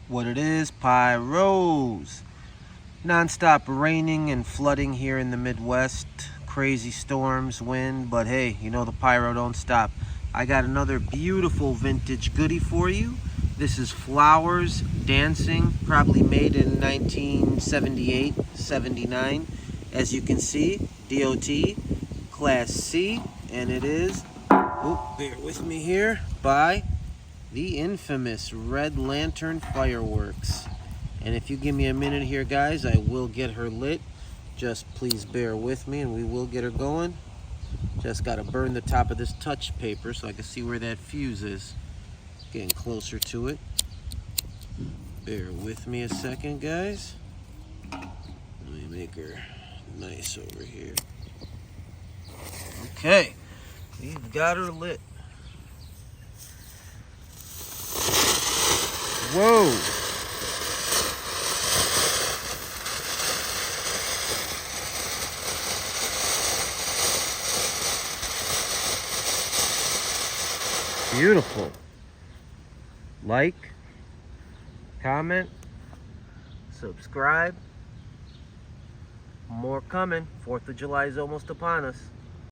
What it is, Pyros. Non-stop raining and flooding here in the Midwest. Crazy storms, wind, but hey, you know the Pyro don't stop. I got another beautiful vintage goodie for you. This is Flowers Dancing, probably made in 1978, 79. As you can see, DOT, Class C, and it is, bear with me here, by the infamous Red Lantern Fireworks. And if you give me a minute here, guys, I will get her lit. Just please bear with me and we will get her going. Just got to burn the top of this touch paper so I can see where that fuse is. Getting closer to it. Bear with me a second, guys. Let me make her nice over here. Okay, we've got her lit. Whoa! Beautiful. Like, comment, subscribe. More coming. 4th of July is almost upon us.